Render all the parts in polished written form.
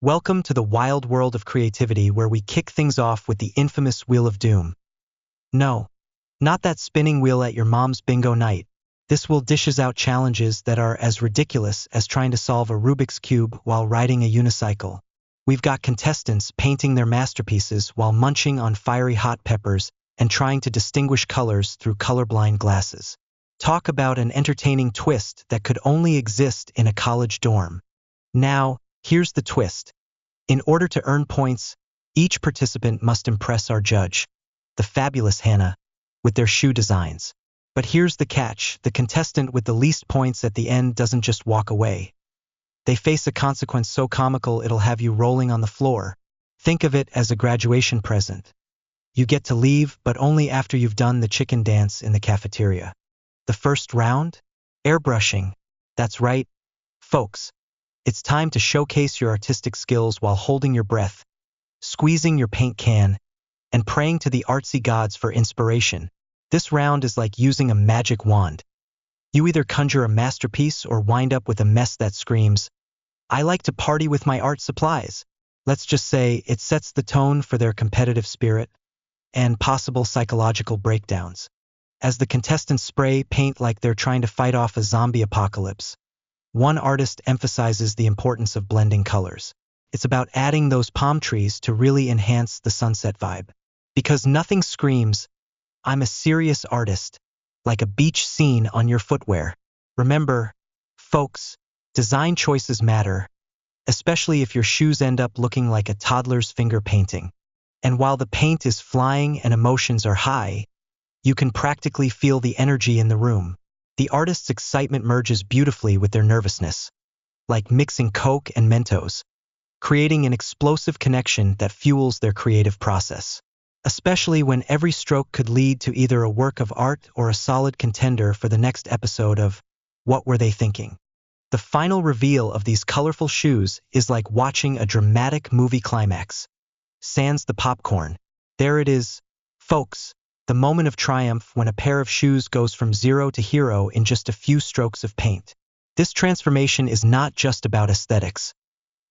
Welcome to the wild world of creativity where we kick things off with the infamous Wheel of Doom. No, not that spinning wheel at your mom's bingo night. This wheel dishes out challenges that are as ridiculous as trying to solve a Rubik's Cube while riding a unicycle. We've got contestants painting their masterpieces while munching on fiery hot peppers and trying to distinguish colors through colorblind glasses. Talk about an entertaining twist that could only exist in a college dorm. Now, here's the twist. In order to earn points, each participant must impress our judge, the fabulous Hannah, with their shoe designs. But here's the catch. The contestant with the least points at the end doesn't just walk away. They face a consequence so comical it'll have you rolling on the floor. Think of it as a graduation present. You get to leave, but only after you've done the chicken dance in the cafeteria. The first round? Airbrushing. That's right, folks. It's time to showcase your artistic skills while holding your breath, squeezing your paint can, and praying to the artsy gods for inspiration. This round is like using a magic wand. You either conjure a masterpiece or wind up with a mess that screams, "I like to party with my art supplies." Let's just say it sets the tone for their competitive spirit and possible psychological breakdowns. As the contestants spray paint like they're trying to fight off a zombie apocalypse, one artist emphasizes the importance of blending colors. It's about adding those palm trees to really enhance the sunset vibe. Because nothing screams, "I'm a serious artist," like a beach scene on your footwear. Remember, folks, design choices matter, especially if your shoes end up looking like a toddler's finger painting. And while the paint is flying and emotions are high, you can practically feel the energy in the room. The artist's excitement merges beautifully with their nervousness, like mixing Coke and Mentos, creating an explosive connection that fuels their creative process. Especially when every stroke could lead to either a work of art or a solid contender for the next episode of What Were They Thinking? The final reveal of these colorful shoes is like watching a dramatic movie climax. Sans the popcorn. There it is, folks. The moment of triumph when a pair of shoes goes from zero to hero in just a few strokes of paint. This transformation is not just about aesthetics.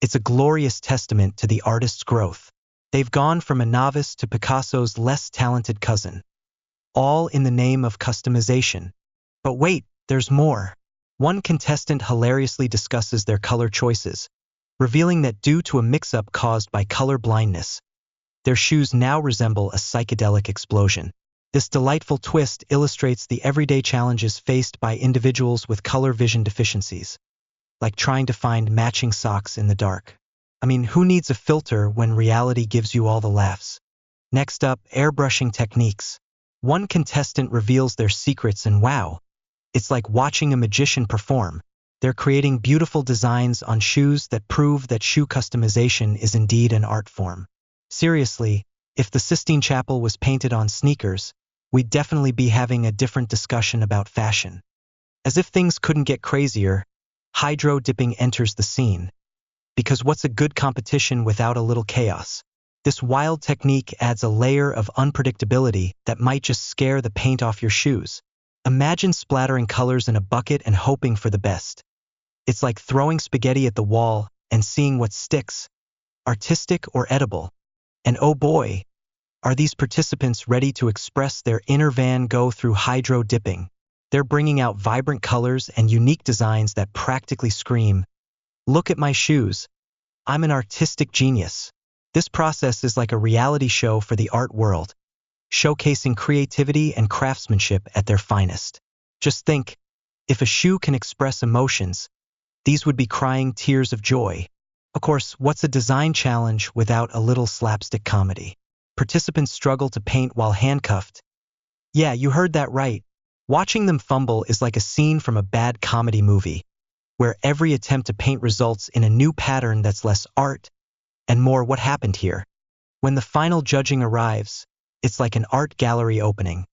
It's a glorious testament to the artist's growth. They've gone from a novice to Picasso's less talented cousin, all in the name of customization. But wait, there's more. One contestant hilariously discusses their color choices, revealing that due to a mix-up caused by color blindness, their shoes now resemble a psychedelic explosion. This delightful twist illustrates the everyday challenges faced by individuals with color vision deficiencies, like trying to find matching socks in the dark. I mean, who needs a filter when reality gives you all the laughs? Next up, airbrushing techniques. One contestant reveals their secrets and wow, it's like watching a magician perform. They're creating beautiful designs on shoes that prove that shoe customization is indeed an art form. Seriously, if the Sistine Chapel was painted on sneakers, we'd definitely be having a different discussion about fashion. As if things couldn't get crazier, hydro dipping enters the scene. Because what's a good competition without a little chaos? This wild technique adds a layer of unpredictability that might just scare the paint off your shoes. Imagine splattering colors in a bucket and hoping for the best. It's like throwing spaghetti at the wall and seeing what sticks, artistic or edible. And oh boy, are these participants ready to express their inner Van Gogh through hydro dipping. They're bringing out vibrant colors and unique designs that practically scream, "Look at my shoes. I'm an artistic genius." This process is like a reality show for the art world, showcasing creativity and craftsmanship at their finest. Just think, if a shoe can express emotions, these would be crying tears of joy. Of course, what's a design challenge without a little slapstick comedy? Participants struggle to paint while handcuffed. Yeah, you heard that right. Watching them fumble is like a scene from a bad comedy movie, where every attempt to paint results in a new pattern that's less art and more what happened here. When the final judging arrives, it's like an art gallery opening,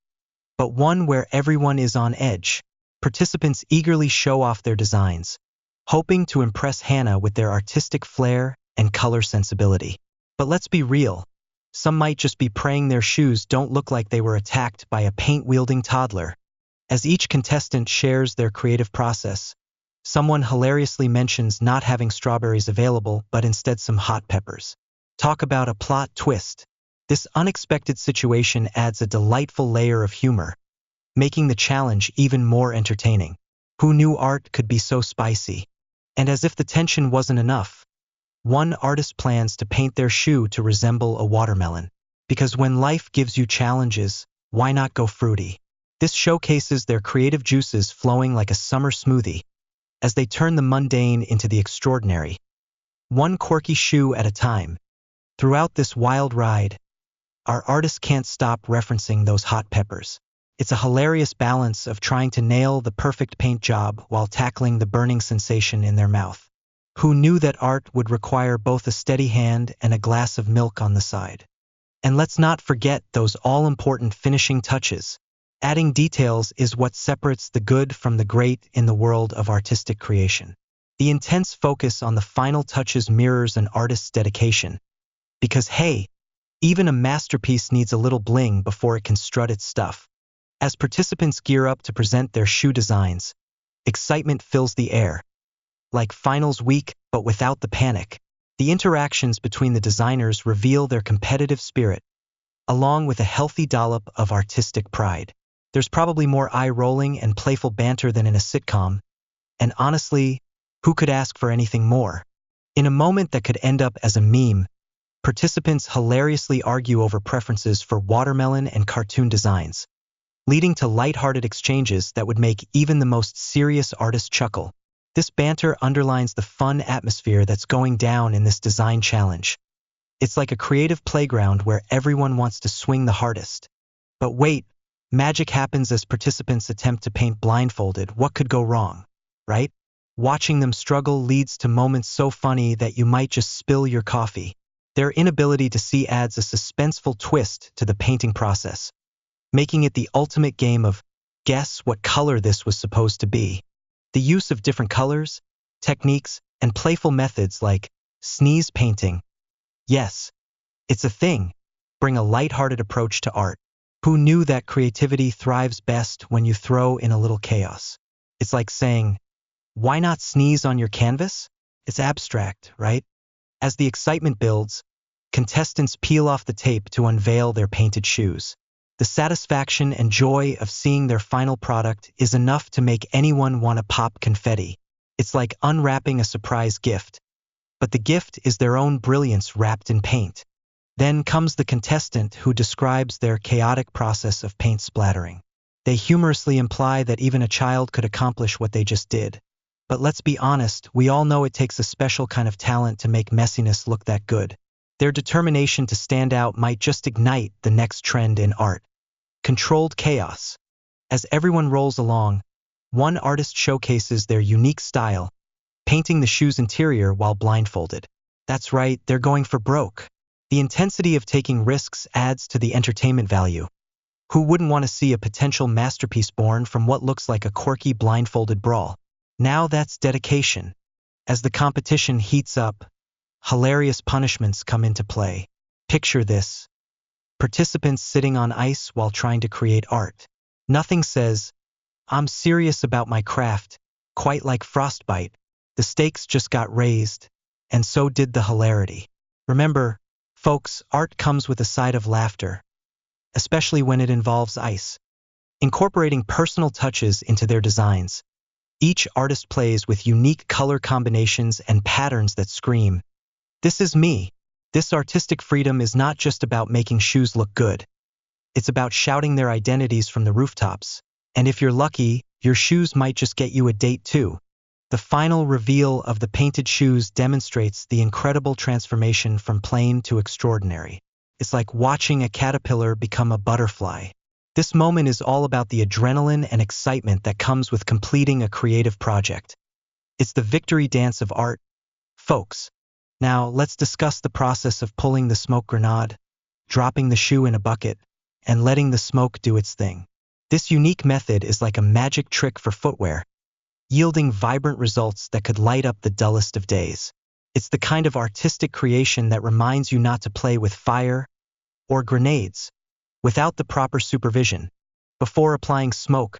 but one where everyone is on edge. Participants eagerly show off their designs, hoping to impress Hannah with their artistic flair and color sensibility. But let's be real, some might just be praying their shoes don't look like they were attacked by a paint-wielding toddler. As each contestant shares their creative process, Someone hilariously mentions not having strawberries available, but instead some hot peppers. Talk about a plot twist. This unexpected situation adds a delightful layer of humor, making the challenge even more entertaining. Who knew art could be so spicy? And as if the tension wasn't enough, one artist plans to paint their shoe to resemble a watermelon. Because when life gives you challenges, why not go fruity? This showcases their creative juices flowing like a summer smoothie, as they turn the mundane into the extraordinary, one quirky shoe at a time. Throughout this wild ride, our artists can't stop referencing those hot peppers. It's a hilarious balance of trying to nail the perfect paint job while tackling the burning sensation in their mouth. Who knew that art would require both a steady hand and a glass of milk on the side? And let's not forget those all-important finishing touches. Adding details is what separates the good from the great in the world of artistic creation. The intense focus on the final touches mirrors an artist's dedication. Because hey, even a masterpiece needs a little bling before it can strut its stuff. As participants gear up to present their shoe designs, excitement fills the air. Like finals week, but without the panic. The interactions between the designers reveal their competitive spirit, along with a healthy dollop of artistic pride. There's probably more eye-rolling and playful banter than in a sitcom, and honestly, who could ask for anything more? In a moment that could end up as a meme, participants hilariously argue over preferences for watermelon and cartoon designs, leading to lighthearted exchanges that would make even the most serious artist chuckle. This banter underlines the fun atmosphere that's going down in this design challenge. It's like a creative playground where everyone wants to swing the hardest. But wait, magic happens as participants attempt to paint blindfolded. What could go wrong, right? Watching them struggle leads to moments so funny that you might just spill your coffee. Their inability to see adds a suspenseful twist to the painting process, making it the ultimate game of guess what color this was supposed to be. The use of different colors, techniques, and playful methods like sneeze painting. Yes, it's a thing. Bring a lighthearted approach to art. Who knew that creativity thrives best when you throw in a little chaos? It's like saying, why not sneeze on your canvas? It's abstract, right? As the excitement builds, contestants peel off the tape to unveil their painted shoes. The satisfaction and joy of seeing their final product is enough to make anyone want to pop confetti. It's like unwrapping a surprise gift. But the gift is their own brilliance wrapped in paint. Then comes the contestant who describes their chaotic process of paint splattering. They humorously imply that even a child could accomplish what they just did. But let's be honest, we all know it takes a special kind of talent to make messiness look that good. Their determination to stand out might just ignite the next trend in art. Controlled chaos. As everyone rolls along, one artist showcases their unique style, painting the shoe's interior while blindfolded. That's right, they're going for broke. The intensity of taking risks adds to the entertainment value. Who wouldn't want to see a potential masterpiece born from what looks like a quirky blindfolded brawl? Now that's dedication. As the competition heats up, hilarious punishments come into play. Picture this. Participants sitting on ice while trying to create art. Nothing says, I'm serious about my craft, quite like frostbite. The stakes just got raised, and so did the hilarity. Remember, folks, art comes with a side of laughter, especially when it involves ice. Incorporating personal touches into their designs, each artist plays with unique color combinations and patterns that scream, this is me. This artistic freedom is not just about making shoes look good. It's about shouting their identities from the rooftops. And if you're lucky, your shoes might just get you a date too. The final reveal of the painted shoes demonstrates the incredible transformation from plain to extraordinary. It's like watching a caterpillar become a butterfly. This moment is all about the adrenaline and excitement that comes with completing a creative project. It's the victory dance of art, folks. Now, let's discuss the process of pulling the smoke grenade, dropping the shoe in a bucket, and letting the smoke do its thing. This unique method is like a magic trick for footwear, yielding vibrant results that could light up the dullest of days. It's the kind of artistic creation that reminds you not to play with fire or grenades without the proper supervision. Before applying smoke,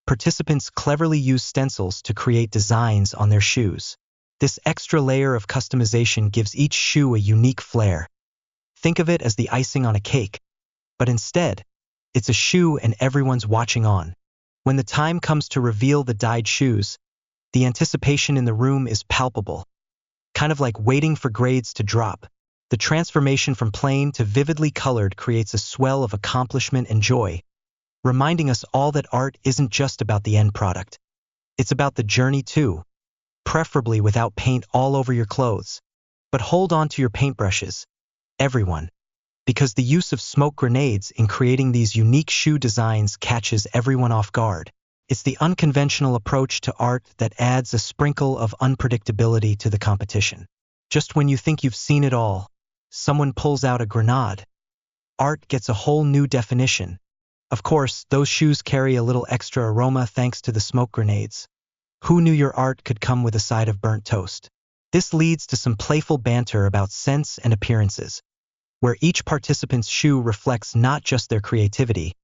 Participants cleverly use stencils to create designs on their shoes. This extra layer of customization gives each shoe a unique flair. Think of it as the icing on a cake, but instead, it's a shoe and everyone's watching on. When the time comes to reveal the dyed shoes, the anticipation in the room is palpable. Kind of like waiting for grades to drop. The transformation from plain to vividly colored creates a swell of accomplishment and joy, reminding us all that art isn't just about the end product. It's about the journey too, preferably without paint all over your clothes. But hold on to your paintbrushes, everyone, because the use of smoke grenades in creating these unique shoe designs catches everyone off guard. It's the unconventional approach to art that adds a sprinkle of unpredictability to the competition. Just when you think you've seen it all, someone pulls out a grenade. Art gets a whole new definition. Of course, those shoes carry a little extra aroma thanks to the smoke grenades. Who knew your art could come with a side of burnt toast? This leads to some playful banter about scents and appearances, where each participant's shoe reflects not just their creativity,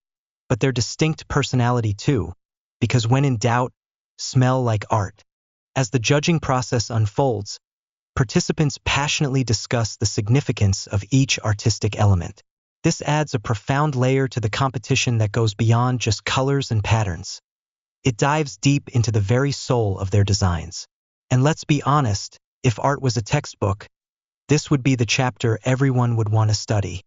but their distinct personality too, because when in doubt, smell like art. As the judging process unfolds, participants passionately discuss the significance of each artistic element. This adds a profound layer to the competition that goes beyond just colors and patterns. It dives deep into the very soul of their designs. And let's be honest, if art was a textbook, this would be the chapter everyone would want to study.